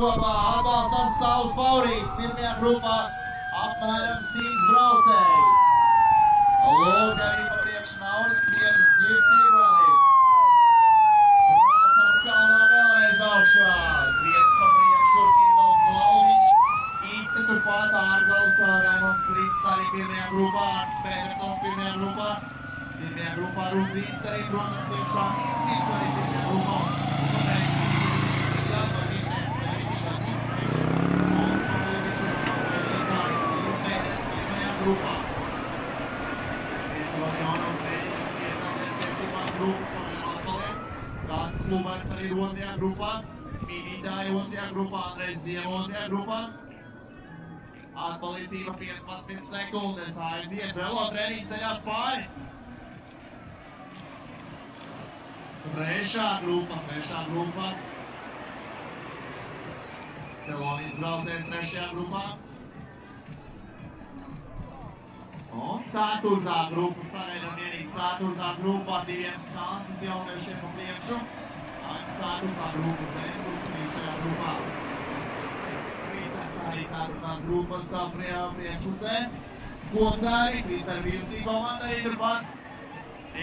kopā atbalstam savus favorītus. Pirmajā grupā apmēram 100 braucēji. Lūk, arī pa priekšu Nauris Sviedas Ģirds Īrvēlīs. Braucam kalnā vēlreiz augšā. Sviedas pa priekšu, Īrvēls Glaudiņš. Īce turpat Ārgals, Raimonds Krīts arī pirmajā grupā. Artis Pētersons pirmajā grupā. Pirmajā grupā Rudzīts arī, protams, iekšā. Īrtīč arī pirmajā grupā. Grupā. Rodionovs mēģina iecelties pie pirmās grupas, un vēl atpaliek. Kāds Sluberts arī ir otrajā grupā. Mīdītāji otrajā grupā, Andrejs Ziema otrajā grupā. Atpalīdzība 15 sekundes, aiziet velo treniņu ceļās pāri. Trešā grupa. Selonīts braucējs trešajā grupā. Un ceturtā grupa, sagaidām vienīgi ceturtā grupa, diviem skanses jauniešiem pa priekšu. Ceturtā grupa Zembus arī šajā grupā. Krīsters arī ceturtās grupas priekšpusē. Kodzēri, Krīsteri bijusī komanda arī turpat.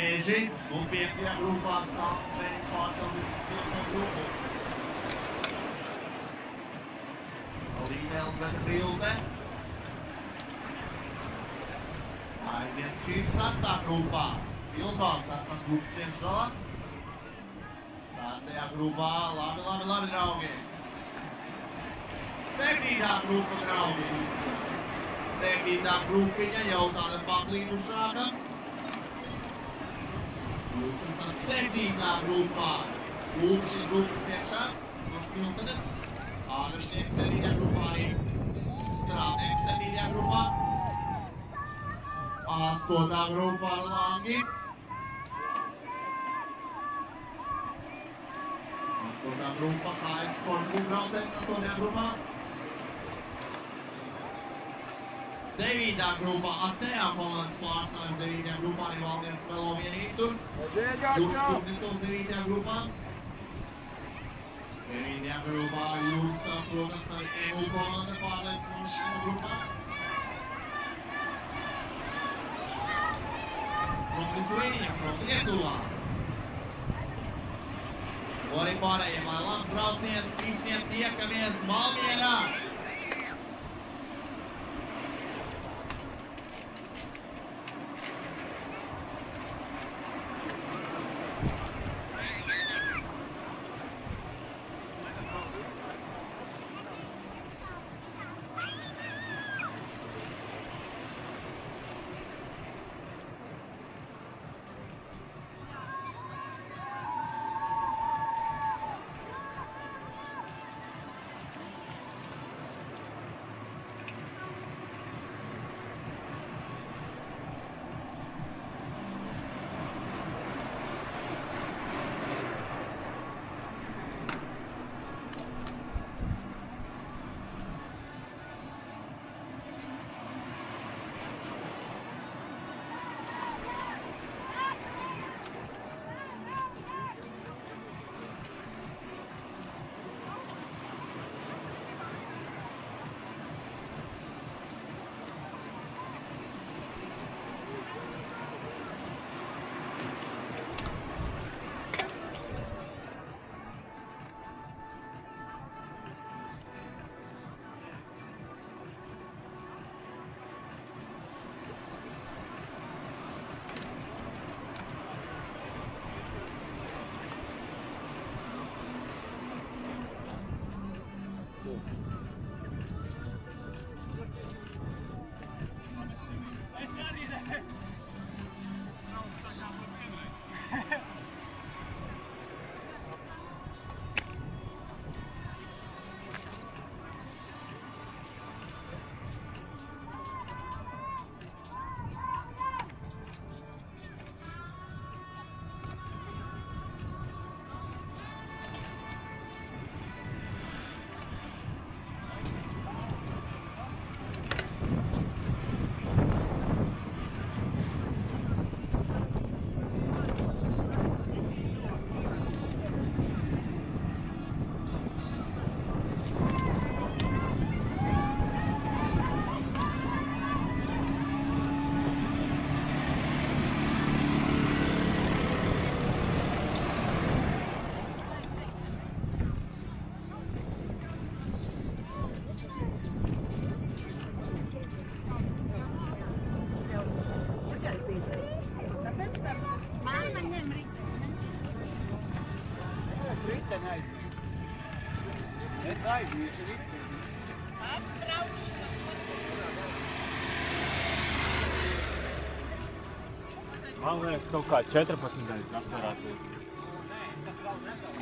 Eži, un 5. grupā Sāls mēģina pārcelties uz 5. grupu. Līdēls Beta Bilde. Aiziet šīs 6. grupā. Bilbao 6. grupas priekšgalā. 6. grupā, labi, draugi. 7. grupa, draugi. 7. grupiņa jau tāda paklīdušāka. Jūs esat 7. grupā. Lūk, šī grupas priekšā. Uz Miltenes. Ādašnieks 7. grupā arī. Strādnieks 7. grupā. 8. grupā ar Langi. 8. grupa HS Sportklub braucējs 8. grupā. 9. grupā Atejā Holandas pārstāvis 9. grupā arī Valdienas Velo vienīgi tur. Jūras Kupnicovs 9. grupā. 9. grupā Jūras, protams, arī EMU komanda pārliecinoši šajā grupā. From Lithuania, from Lietuvā. Arī pārējiem, lai labs brauciens, visiem tiekamies Malmierā! Es aiziešu riteņu. Man liekas, kaut kā 14 daļas tas varētu būt. Nē, tas vēl nedaudz.